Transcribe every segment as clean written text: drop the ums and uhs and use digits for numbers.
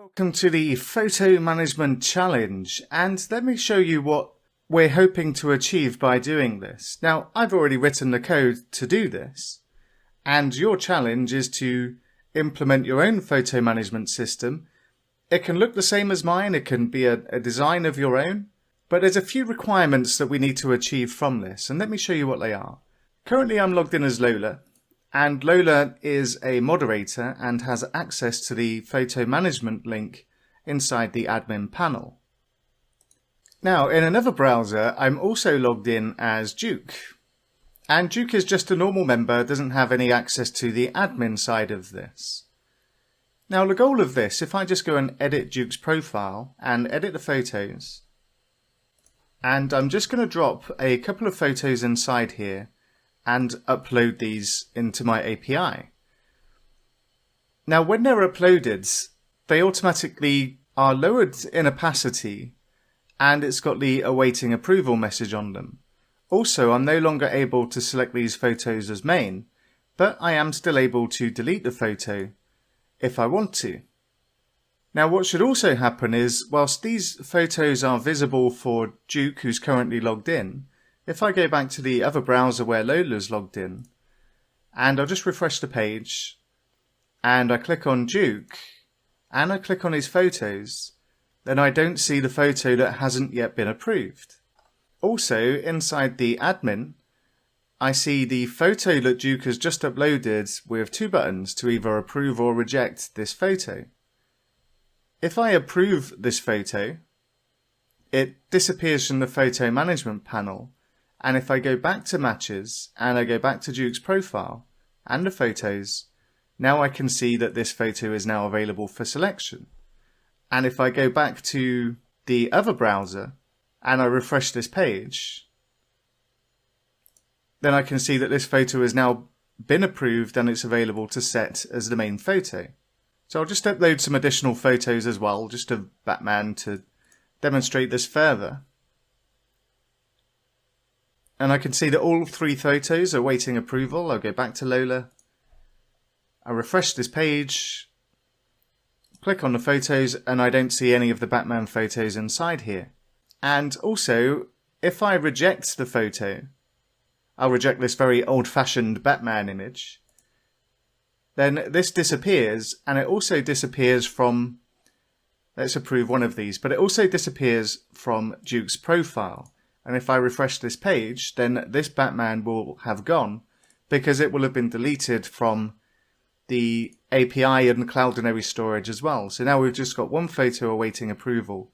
Welcome to the Photo Management Challenge, and let me show you what we're hoping to achieve by doing this. Now, I've already written the code to do this, and your challenge is to implement your own photo management system. It can look the same as mine, it can be a design of your own, but there's a few requirements that we need to achieve from this, and let me show you what they are. Currently I'm logged in as Lola, and Lola is a moderator and has access to the photo management link inside the admin panel. Now, in another browser, I'm also logged in as Duke. And Duke is just a normal member, doesn't have any access to the admin side of this. Now, the goal of this, if I just go and edit Duke's profile and edit the photos, and I'm just going to drop a couple of photos inside here and upload these into my API. Now, when they're uploaded, they automatically are lowered in opacity and it's got the awaiting approval message on them. Also, I'm no longer able to select these photos as main, but I am still able to delete the photo if I want to. Now, what should also happen is, whilst these photos are visible for Duke, who's currently logged in, if I go back to the other browser where Lola's logged in, and I'll just refresh the page, and I click on Duke, and I click on his photos, then I don't see the photo that hasn't yet been approved. Also, inside the admin, I see the photo that Duke has just uploaded with two buttons to either approve or reject this photo. If I approve this photo, it disappears from the photo management panel. And if I go back to matches and I go back to Duke's profile and the photos, now I can see that this photo is now available for selection. And if I go back to the other browser and I refresh this page, then I can see that this photo has now been approved and it's available to set as the main photo. So I'll just upload some additional photos as well, just of Batman to demonstrate this further. And I can see that all three photos are waiting approval. I'll go back to Lola. I refresh this page, click on the photos, and I don't see any of the Batman photos inside here. And also, if I reject the photo, I'll reject this very old-fashioned Batman image, then this disappears, and it also disappears from, let's approve one of these, but it also disappears from Duke's profile. And if I refresh this page, then this Batman will have gone because it will have been deleted from the API and Cloudinary storage as well. So now we've just got one photo awaiting approval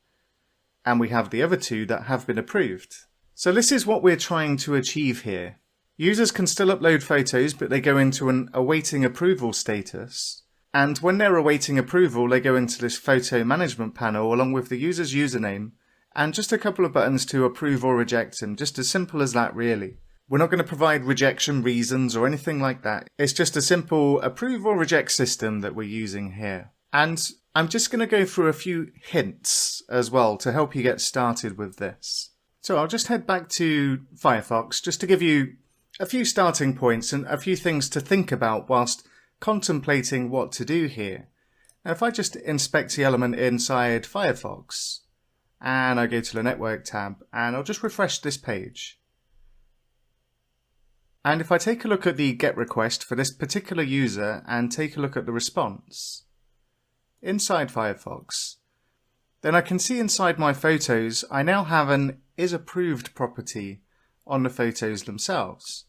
and we have the other two that have been approved. So this is what we're trying to achieve here. Users can still upload photos, but they go into an awaiting approval status. And when they're awaiting approval, they go into this photo management panel along with the user's username and just a couple of buttons to approve or reject them, just as simple as that really. We're not going to provide rejection reasons or anything like that. It's just a simple approve or reject system that we're using here. And I'm just going to go through a few hints as well to help you get started with this. So I'll just head back to Firefox just to give you a few starting points and a few things to think about whilst contemplating what to do here. Now if I just inspect the element inside Firefox, and I go to the network tab and I'll just refresh this page. And if I take a look at the GET request for this particular user and take a look at the response inside Firefox, then I can see inside my photos I now have an isApproved property on the photos themselves.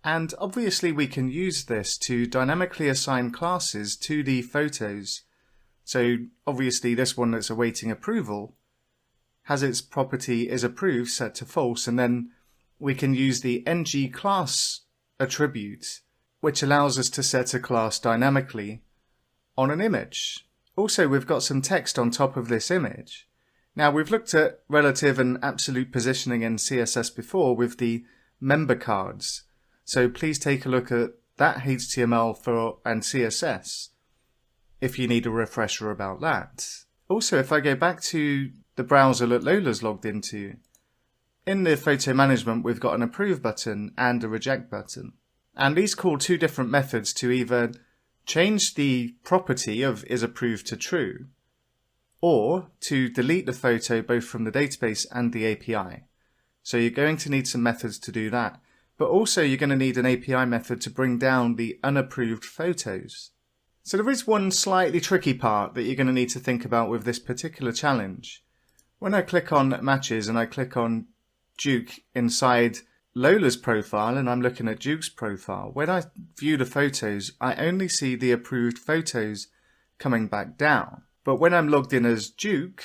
And obviously we can use this to dynamically assign classes to the photos. So obviously this one that's awaiting approval has its property isApproved set to false, and then we can use the ngClass attribute, which allows us to set a class dynamically on an image. Also, we've got some text on top of this image. Now, we've looked at relative and absolute positioning in CSS before with the member cards, so please take a look at that HTML and CSS if you need a refresher about that. Also, if I go back to the browser that Lola's logged into, in the photo management we've got an approve button and a reject button. And these call two different methods to either change the property of isApproved to true, or to delete the photo both from the database and the API. So you're going to need some methods to do that. But also you're going to need an API method to bring down the unapproved photos. So there is one slightly tricky part that you're going to need to think about with this particular challenge. When I click on matches and I click on Duke inside Lola's profile and I'm looking at Duke's profile, when I view the photos, I only see the approved photos coming back down. But when I'm logged in as Duke,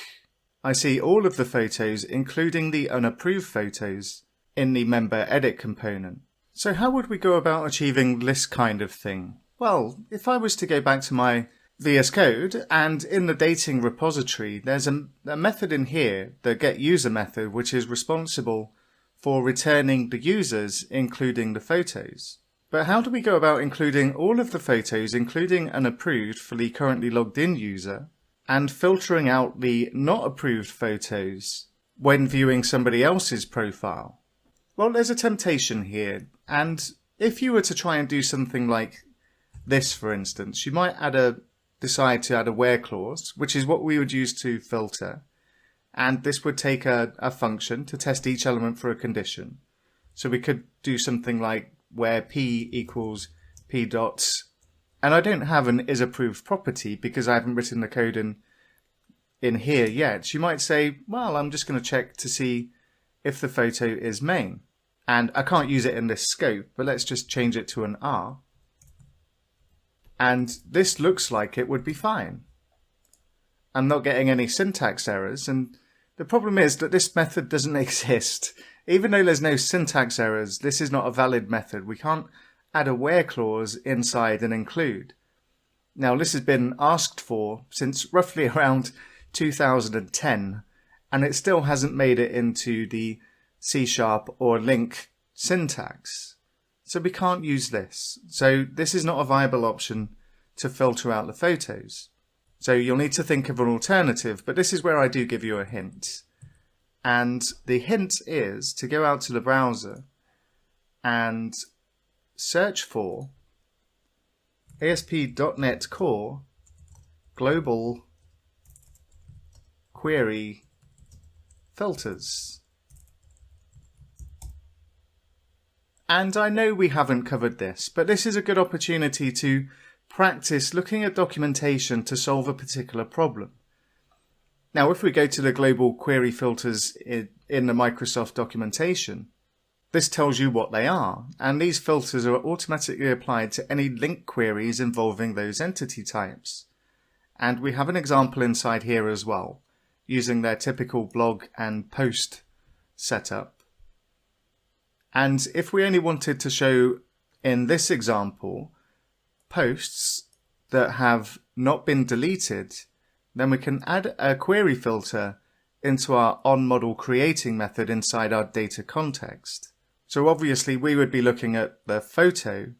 I see all of the photos, including the unapproved photos, in the member edit component. So how would we go about achieving this kind of thing? Well, if I was to go back to my VS Code and in the dating repository, there's a method in here, the getUser method, which is responsible for returning the users, including the photos. But how do we go about including all of the photos, including unapproved for the currently logged in user, and filtering out the not approved photos when viewing somebody else's profile? Well, there's a temptation here, and if you were to try and do something like this, for instance, you might decide to add a where clause, which is what we would use to filter, and this would take a function to test each element for a condition. So we could do something like where p equals p dots, and I don't have an isApproved property because I haven't written the code in here yet. You might say, well, I'm just going to check to see if the photo is main. And I can't use it in this scope, but let's just change it to an R. And this looks like it would be fine. I'm not getting any syntax errors, and the problem is that this method doesn't exist. Even though there's no syntax errors, this is not a valid method. We can't add a where clause inside and include. Now, this has been asked for since roughly around 2010, and it still hasn't made it into the C# or link syntax. So we can't use this. So this is not a viable option to filter out the photos. So you'll need to think of an alternative, but this is where I do give you a hint. And the hint is to go out to the browser and search for ASP.NET Core Global Query Filters. And I know we haven't covered this, but this is a good opportunity to practice looking at documentation to solve a particular problem. Now, if we go to the global query filters in the Microsoft documentation, this tells you what they are, and these filters are automatically applied to any link queries involving those entity types. And we have an example inside here as well, using their typical blog and post setup. And if we only wanted to show in this example posts that have not been deleted, then we can add a query filter into our onModelCreating method inside our data context. So obviously we would be looking at the photo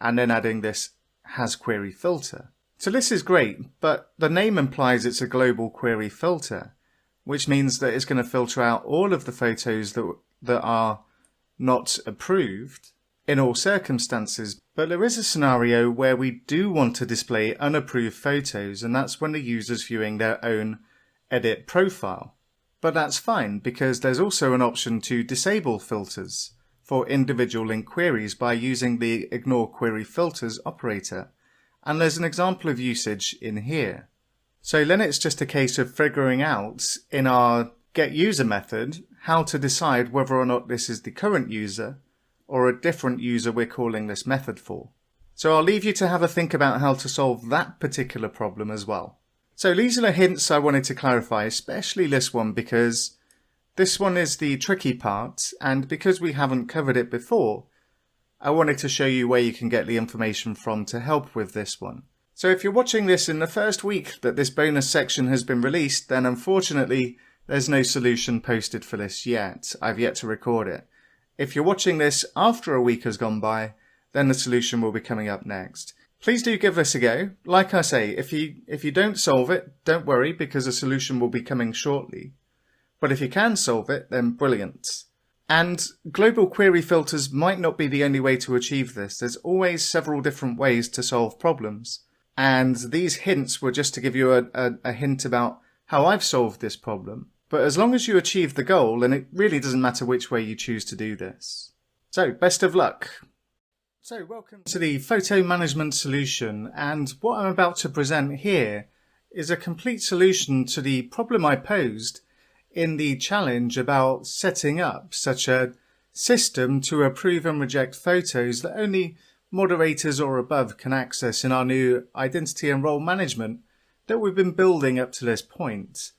and then adding this hasQueryFilter. So this is great, but the name implies it's a global query filter, which means that it's going to filter out all of the photos that are not approved in all circumstances. But there is a scenario where we do want to display unapproved photos, and that's when the user's viewing their own edit profile. But that's fine, because there's also an option to disable filters for individual link queries by using the ignore query filters operator. And there's an example of usage in here. So then it's just a case of figuring out in our getUser method how to decide whether or not this is the current user or a different user we're calling this method for. So I'll leave you to have a think about how to solve that particular problem as well. So these are the hints I wanted to clarify, especially this one, because this one is the tricky part, and because we haven't covered it before, I wanted to show you where you can get the information from to help with this one. So if you're watching this in the first week that this bonus section has been released, then unfortunately there's no solution posted for this yet. I've yet to record it. If you're watching this after a week has gone by, then the solution will be coming up next. Please do give this a go. Like I say, if you don't solve it, don't worry, because a solution will be coming shortly. But if you can solve it, then brilliant. And global query filters might not be the only way to achieve this. There's always several different ways to solve problems. And these hints were just to give you a hint about how I've solved this problem, but as long as you achieve the goal, then it really doesn't matter which way you choose to do this. So, best of luck! So, welcome to the photo management solution, and what I'm about to present here is a complete solution to the problem I posed in the challenge about setting up such a system to approve and reject photos that only moderators or above can access in our new identity and role management that we've been building up to this point.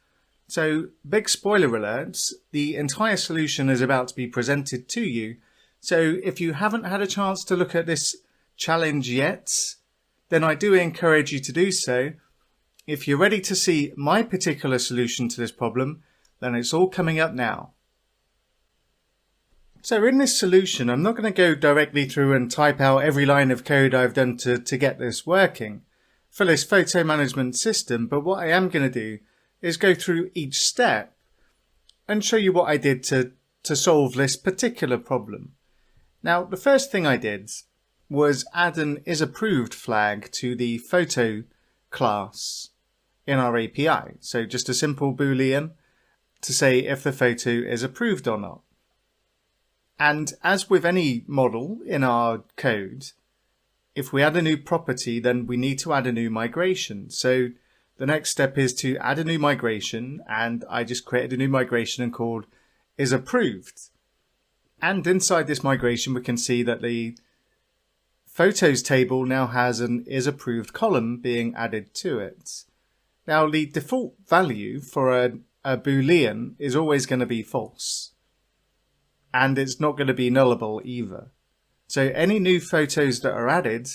So, big spoiler alerts, the entire solution is about to be presented to you. So if you haven't had a chance to look at this challenge yet, then I do encourage you to do so. If you're ready to see my particular solution to this problem, then it's all coming up now. So in this solution, I'm not going to go directly through and type out every line of code I've done to get this working for this photo management system, but what I am going to do is go through each step and show you what I did to solve this particular problem. Now, the first thing I did was add an isApproved flag to the photo class in our API. So just a simple Boolean to say if the photo is approved or not. And as with any model in our code, if we add a new property, then we need to add a new migration. So the next step is to add a new migration, and I just created a new migration and called isApproved. And inside this migration, we can see that the photos table now has an isApproved column being added to it. Now, the default value for a Boolean is always going to be false. And it's not going to be nullable either. So any new photos that are added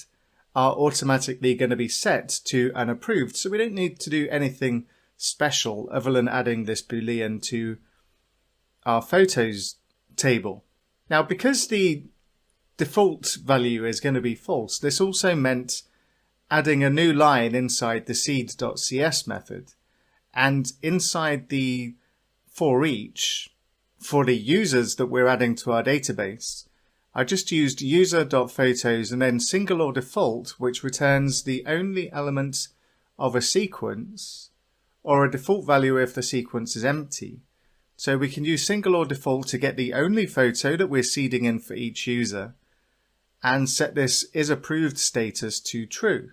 are automatically going to be set to unapproved. So we don't need to do anything special other than adding this Boolean to our photos table. Now, because the default value is going to be false, this also meant adding a new line inside the seed.cs method. And inside the for each, for the users that we're adding to our database, I just used user.photos and then single or default, which returns the only element of a sequence, or a default value if the sequence is empty. So we can use single or default to get the only photo that we're seeding in for each user and set this isApproved status to true,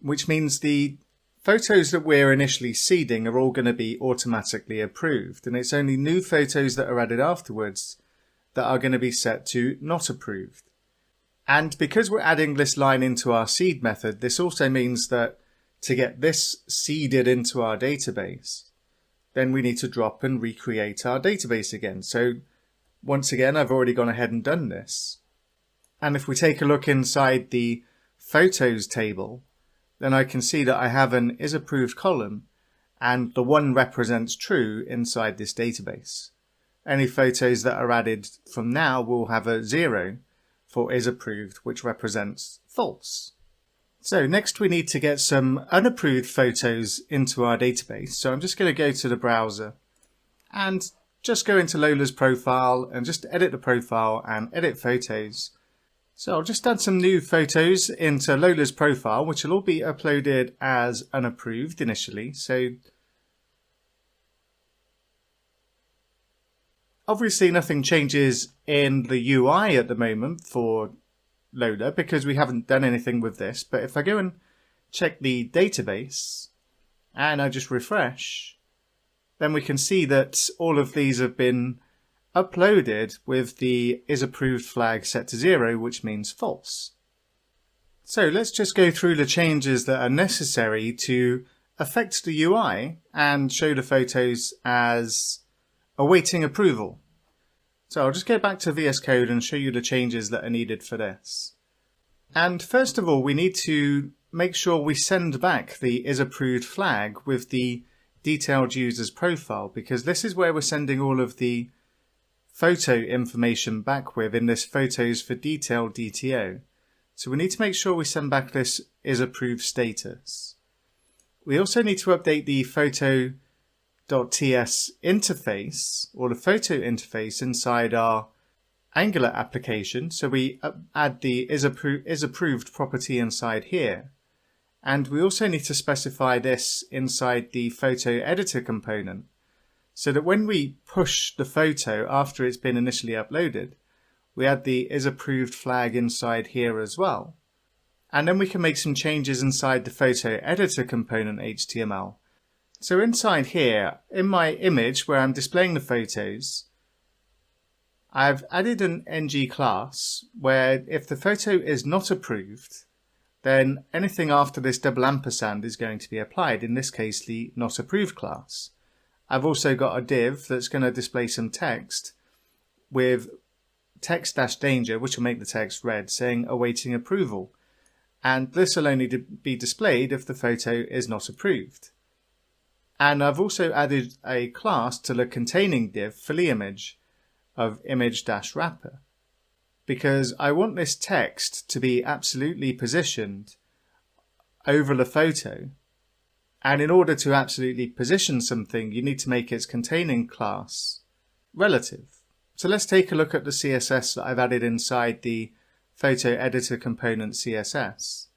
which means the photos that we're initially seeding are all going to be automatically approved, and it's only new photos that are added afterwards that are going to be set to not approved. And because we're adding this line into our seed method, this also means that to get this seeded into our database, then we need to drop and recreate our database again. So once again, I've already gone ahead and done this. And if we take a look inside the photos table, then I can see that I have an isApproved column and the 1 represents true inside this database. Any photos that are added from now will have a 0 for isApproved, which represents false. So next we need to get some unapproved photos into our database. So I'm just going to go to the browser and just go into Lola's profile and just edit the profile and edit photos. So I'll just add some new photos into Lola's profile, which will all be uploaded as unapproved initially. So obviously nothing changes in the UI at the moment for Lola because we haven't done anything with this, but if I go and check the database and I just refresh, then we can see that all of these have been uploaded with the isApproved flag set to 0, which means false. So let's just go through the changes that are necessary to affect the UI and show the photos as awaiting approval. So I'll just go back to VS Code and show you the changes that are needed for this. And first of all, we need to make sure we send back the isApproved flag with the detailed user's profile, because this is where we're sending all of the photo information back with in this photos for detailed DTO. So we need to make sure we send back this isApproved status. We also need to update the photo.ts interface, or the photo interface inside our Angular application. So we add the isApproved property inside here. And we also need to specify this inside the photo editor component so that when we push the photo after it's been initially uploaded, we add the isApproved flag inside here as well. And then we can make some changes inside the photo editor component HTML. So inside here, in my image where I'm displaying the photos, I've added an ng class where if the photo is not approved, then anything after this double ampersand is going to be applied, in this case the not approved class. I've also got a div that's going to display some text with text-danger, which will make the text red, saying awaiting approval. And this will only be displayed if the photo is not approved. And I've also added a class to the containing div for the image of image-wrapper, because I want this text to be absolutely positioned over the photo. And in order to absolutely position something, you need to make its containing class relative. So let's take a look at the CSS that I've added inside the photo editor component CSS.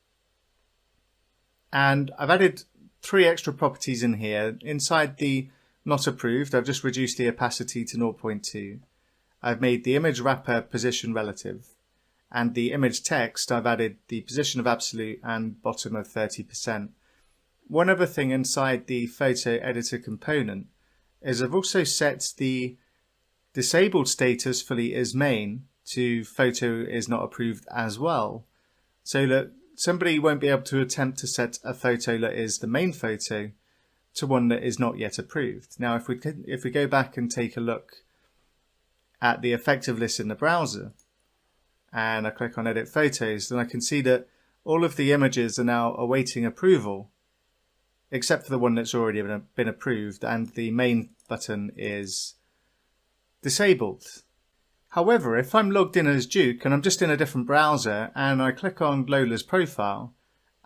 And I've added 3 extra properties in here. Inside the not approved, I've just reduced the opacity to 0.2. I've made the image wrapper position relative. And the image text, I've added the position of absolute and bottom of 30%. One other thing inside the photo editor component is I've also set the disabled status for the isMain to photo is not approved as well, so that somebody won't be able to attempt to set a photo that is the main photo to one that is not yet approved. Now if we go back and take a look at the effective list in the browser and I click on edit photos, then I can see that all of the images are now awaiting approval except for the one that's already been approved, and the main button is disabled. However, if I'm logged in as Duke and I'm just in a different browser and I click on Lola's profile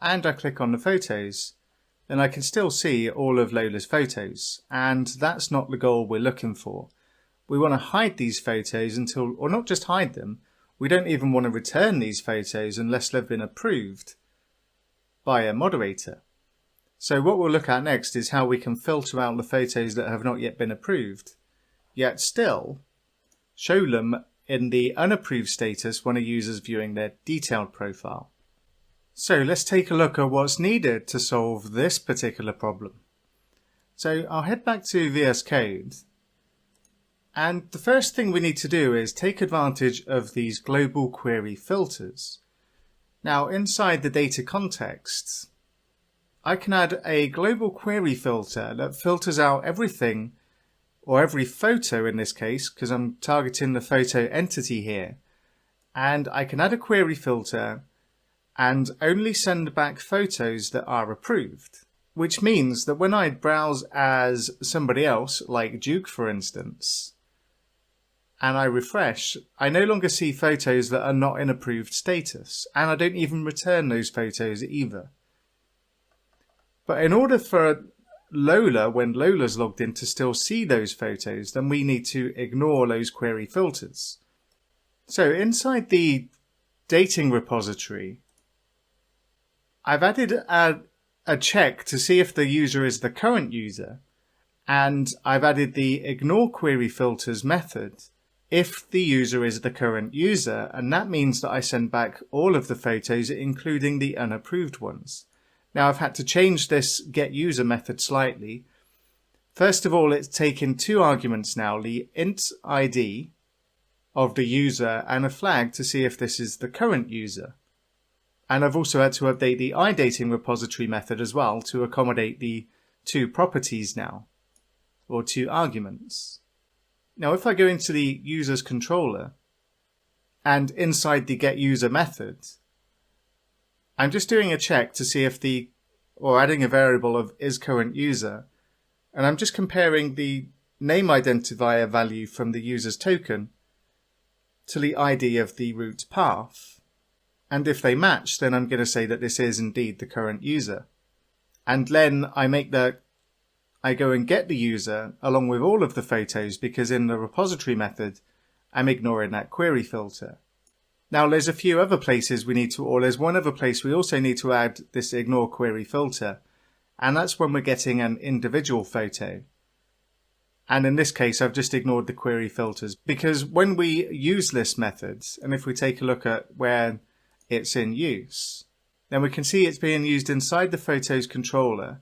and I click on the photos, then I can still see all of Lola's photos, and that's not the goal we're looking for. We want to hide these photos until, or not just hide them, we don't even want to return these photos unless they've been approved by a moderator. So what we'll look at next is how we can filter out the photos that have not yet been approved, yet still show them in the unapproved status when a user's viewing their detailed profile. So let's take a look at what's needed to solve this particular problem. So I'll head back to VS Code, and the first thing we need to do is take advantage of these global query filters. Now inside the data context, I can add a global query filter that filters out everything, or every photo in this case, because I'm targeting the photo entity here. And I can add a query filter and only send back photos that are approved, which means that when I browse as somebody else, like Duke for instance, and I refresh, I no longer see photos that are not in approved status, and I don't even return those photos either. But in order for Lola, when Lola's logged in, to still see those photos, then we need to ignore those query filters. So inside the dating repository, I've added a check to see if the user is the current user, and I've added the ignore query filters method if the user is the current user, and that means that I send back all of the photos, including the unapproved ones. Now I've had to change this getUser method slightly. First of all, it's taken 2 arguments now, the int ID of the user and a flag to see if this is the current user. And I've also had to update the iDating repository method as well to accommodate the 2 properties now, or 2 arguments. Now if I go into the user's controller and inside the getUser method, I'm just doing a check to see if or adding a variable of isCurrentUser, and I'm just comparing the name identifier value from the user's token to the ID of the root path. And if they match, then I'm going to say that this is indeed the current user. And then I go and get the user along with all of the photos, because in the repository method, I'm ignoring that query filter. Now there's a few other places we need to, or there's one other place we also need to add this ignore query filter, and that's when we're getting an individual photo. And in this case I've just ignored the query filters because when we use list methods, and if we take a look at where it's in use, then we can see it's being used inside the photos controller,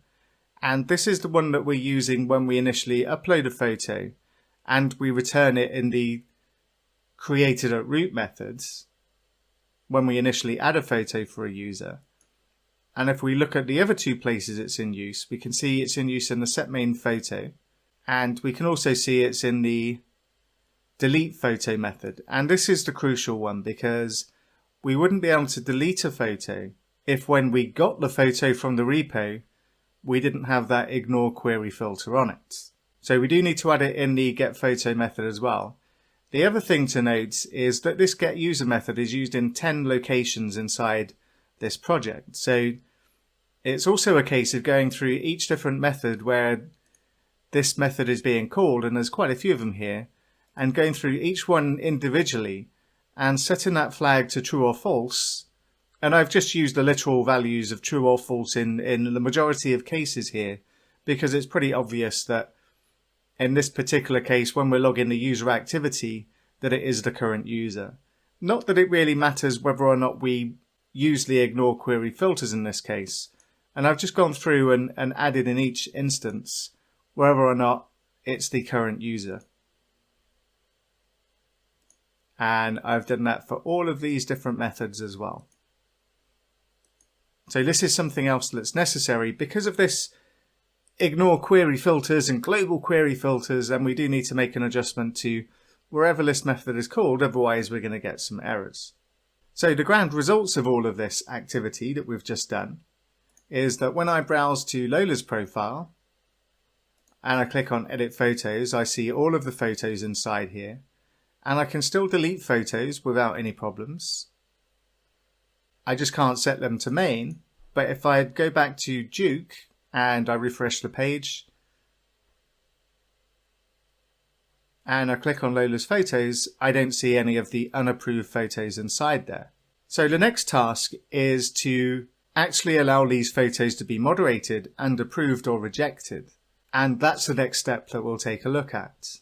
and this is the one that we're using when we initially upload a photo and we return it in the created at root methods when we initially add a photo for a user. And if we look at the other two places it's in use, we can see it's in use in the set main photo, and we can also see it's in the delete photo method. And this is the crucial one because we wouldn't be able to delete a photo if when we got the photo from the repo we didn't have that ignore query filter on it. So we do need to add it in the get photo method as well. The other thing to note is that this get user method is used in 10 locations inside this project. So it's also a case of going through each different method where this method is being called, and there's quite a few of them here, and going through each one individually and setting that flag to true or false. And I've just used the literal values of true or false in the majority of cases here because it's pretty obvious that in this particular case when we're logging the user activity that it is the current user. Not that it really matters whether or not we use the ignore query filters in this case, and I've just gone through and added in each instance whether or not it's the current user. And I've done that for all of these different methods as well. So this is something else that's necessary because of this ignore query filters and global query filters, and we do need to make an adjustment to wherever this method is called, otherwise we're going to get some errors. So the grand results of all of this activity that we've just done is that when I browse to Lola's profile and I click on edit photos, I see all of the photos inside here, and I can still delete photos without any problems. I just can't set them to main, but if I go back to Duke and I refresh the page and I click on Lola's photos, I don't see any of the unapproved photos inside there. So the next task is to actually allow these photos to be moderated and approved or rejected. And that's the next step that we'll take a look at.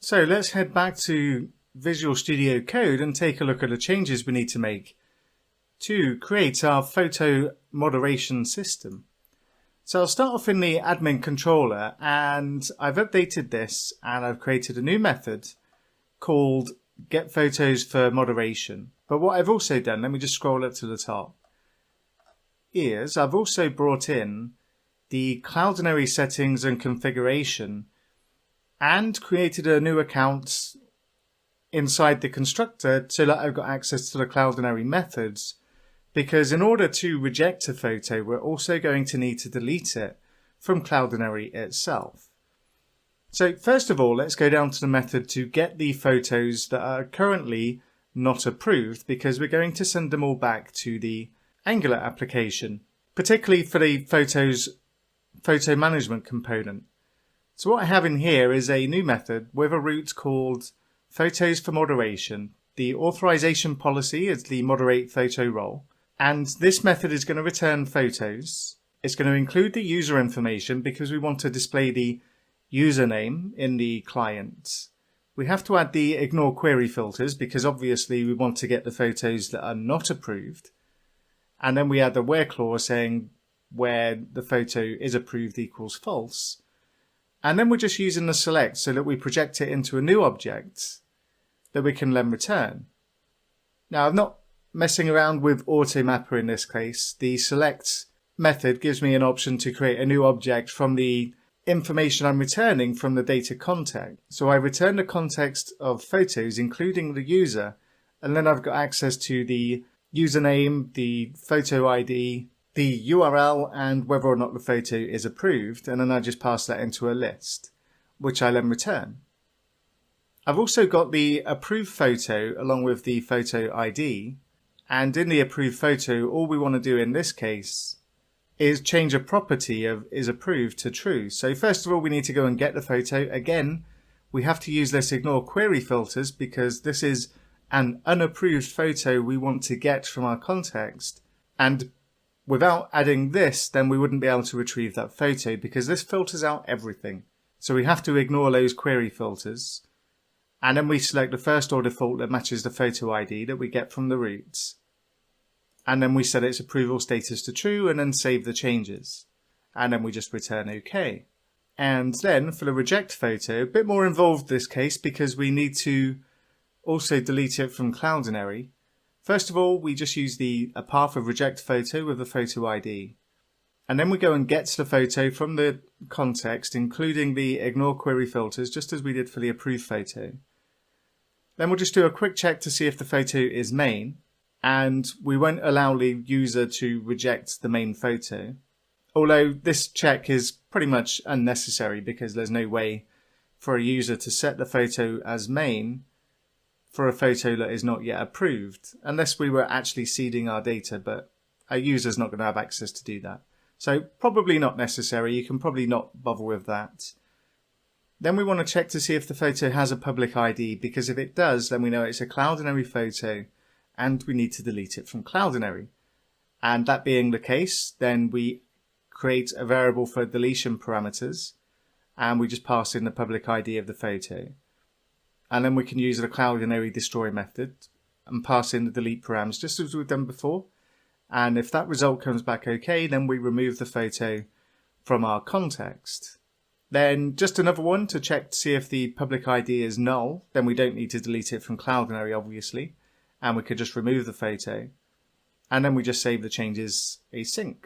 So let's head back to Visual Studio Code and take a look at the changes we need to make to create our photo moderation system. So I'll start off in the admin controller, and I've updated this and I've created a new method called get photos for moderation. But what I've also done, let me just scroll up to the top, is I've also brought in the Cloudinary settings and configuration and created a new account inside the constructor so that I've got access to the Cloudinary methods, because in order to reject a photo we're also going to need to delete it from Cloudinary itself. So first of all, let's go down to the method to get the photos that are currently not approved, because we're going to send them all back to the Angular application, particularly for the photo management component. So what I have in here is a new method with a root called photos for moderation. The authorization policy is the moderate photo role, and this method is going to return photos. It's going to include the user information because we want to display the username in the client. We have to add the ignore query filters because obviously we want to get the photos that are not approved. And then we add the where clause saying where the photo is approved equals false. And then we're just using the select so that we project it into a new object that we can then return. Now I'm not messing around with automapper in this case. The select method gives me an option to create a new object from the information I'm returning from the data context. So I return the context of photos including the user, and then I've got access to the username, the photo ID, the URL, and whether or not the photo is approved, and then I just pass that into a list, which I then return. I've also got the approved photo along with the photo ID, and in the approved photo all we want to do in this case is change a property of is approved to true. So first of all we need to go and get the photo. Again, we have to use this ignore query filters because this is an unapproved photo we want to get from our context, and without adding this, then we wouldn't be able to retrieve that photo because this filters out everything. So we have to ignore those query filters, and then we select the first order default that matches the photo ID that we get from the roots. And then we set its approval status to true and then save the changes. And then we just return OK. And then for the reject photo, a bit more involved this case because we need to also delete it from Cloudinary. First of all, we just use a path of reject photo with the photo ID. And then we go and get the photo from the context, including the ignore query filters, just as we did for the approved photo. Then we'll just do a quick check to see if the photo is main, and we won't allow the user to reject the main photo. Although this check is pretty much unnecessary because there's no way for a user to set the photo as main for a photo that is not yet approved, unless we were actually seeding our data, but a user's not going to have access to do that. So probably not necessary, you can probably not bother with that. Then we want to check to see if the photo has a public ID, because if it does, then we know it's a Cloudinary photo and we need to delete it from Cloudinary. And that being the case, then we create a variable for deletion parameters and we just pass in the public ID of the photo. And then we can use the Cloudinary destroy method and pass in the delete params just as we've done before. And if that result comes back okay, then we remove the photo from our context. Then just another one to check to see if the public ID is null. Then we don't need to delete it from Cloudinary, obviously. And we could just remove the photo. And then we just save the changes async.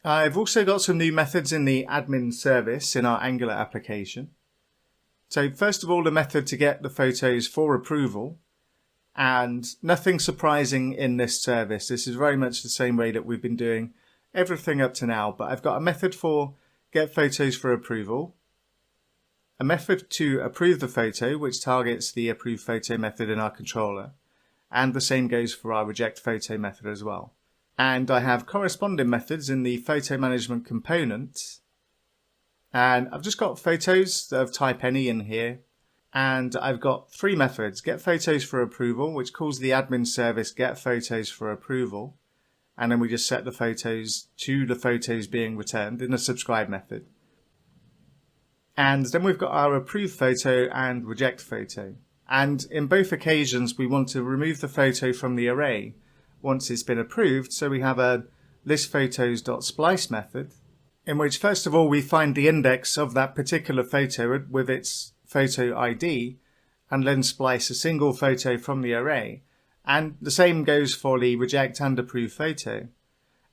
I've also got some new methods in the admin service in our Angular application. So first of all, the method to get the photos for approval. And nothing surprising in this service. This is very much the same way that we've been doing everything up to now. But I've got a method for get photos for approval, a method to approve the photo, which targets the approve photo method in our controller. And the same goes for our reject photo method as well. And I have corresponding methods in the photo management component. And I've just got photos of type any in here. And I've got three methods: get photos for approval, which calls the admin service get photos for approval. And then we just set the photos to the photos being returned in the subscribe method. And then we've got our approve photo and reject photo. And in both occasions, we want to remove the photo from the array once it's been approved. So we have a listPhotos.splice method, in which first of all we find the index of that particular photo with its photo ID and then splice a single photo from the array. And the same goes for the reject and approve photo.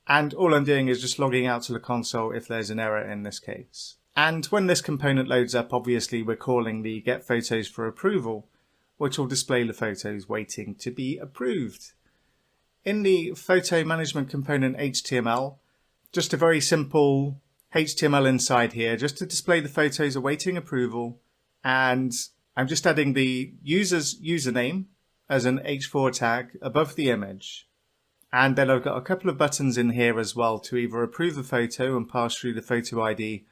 And all I'm doing is just logging out to the console if there's an error in this case. And when this component loads up, obviously we're calling the get photos for approval, which will display the photos waiting to be approved. In the photo management component HTML, just a very simple HTML inside here, just to display the photos awaiting approval. And I'm just adding the user's username as an H4 tag above the image. And then I've got a couple of buttons in here as well to either approve the photo and pass through the photo ID,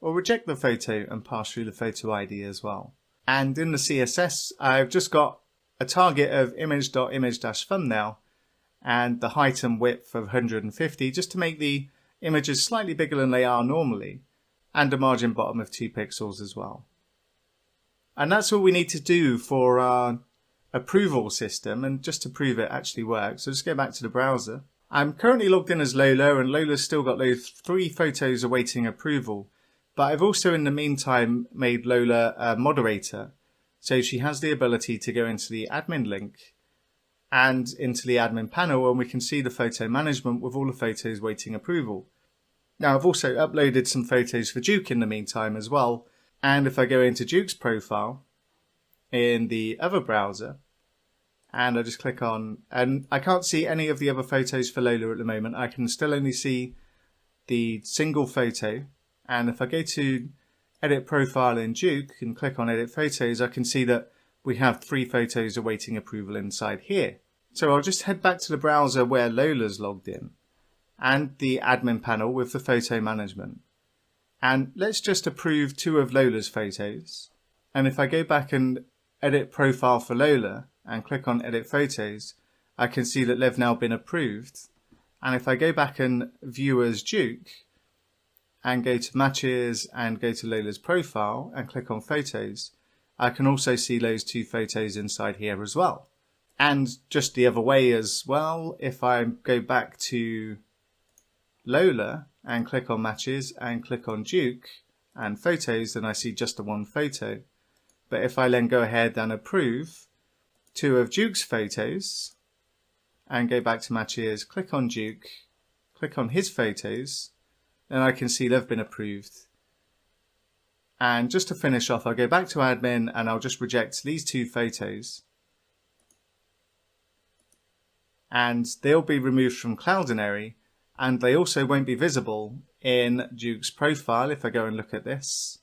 or reject the photo and pass through the photo ID as well. And in the CSS, I've just got a target of image.image-thumbnail and the height and width of 150, just to make the images slightly bigger than they are normally, and a margin bottom of 2 pixels as well. And that's all we need to do for our approval system, and just to prove it actually works. So just go back to the browser. I'm currently logged in as Lola, and Lola's still got those 3 photos awaiting approval. But I've also in the meantime made Lola a moderator, so she has the ability to go into the admin link and into the admin panel, and we can see the photo management with all the photos waiting approval. Now I've also uploaded some photos for Duke in the meantime as well, and if I go into Duke's profile in the other browser and I just click on, and I can't see any of the other photos for Lola at the moment, I can still only see the single photo. And if I go to edit profile in Duke and click on edit photos, I can see that we have 3 photos awaiting approval inside here. So I'll just head back to the browser where Lola's logged in and the admin panel with the photo management. And let's just approve 2 of Lola's photos. And if I go back and edit profile for Lola and click on edit photos, I can see that they've now been approved. And if I go back and view as Duke and go to matches and go to Lola's profile and click on photos, I can also see those 2 photos inside here as well. And just the other way as well, if I go back to Lola and click on matches and click on Duke and photos, then I see just the 1 photo. But if I then go ahead and approve 2 of Duke's photos and go back to matches, click on Duke, click on his photos, then I can see they've been approved. And just to finish off, I'll go back to admin and I'll just reject these 2 photos. And they'll be removed from Cloudinary, and they also won't be visible in Duke's profile if I go and look at this.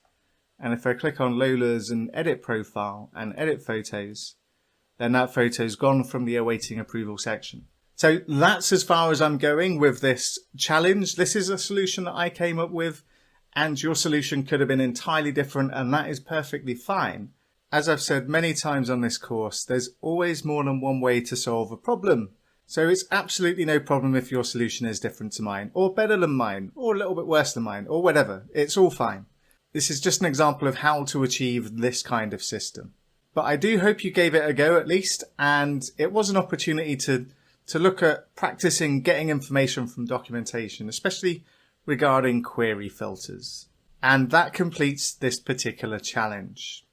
And if I click on Lola's and edit profile and edit photos, then that photo's gone from the awaiting approval section. So that's as far as I'm going with this challenge. This is a solution that I came up with, and your solution could have been entirely different, and that is perfectly fine. As I've said many times on this course, there's always more than one way to solve a problem. So it's absolutely no problem if your solution is different to mine, or better than mine, or a little bit worse than mine, or whatever. It's all fine. This is just an example of how to achieve this kind of system. But I do hope you gave it a go at least, and it was an opportunity to look at practicing getting information from documentation, especially regarding query filters. And that completes this particular challenge.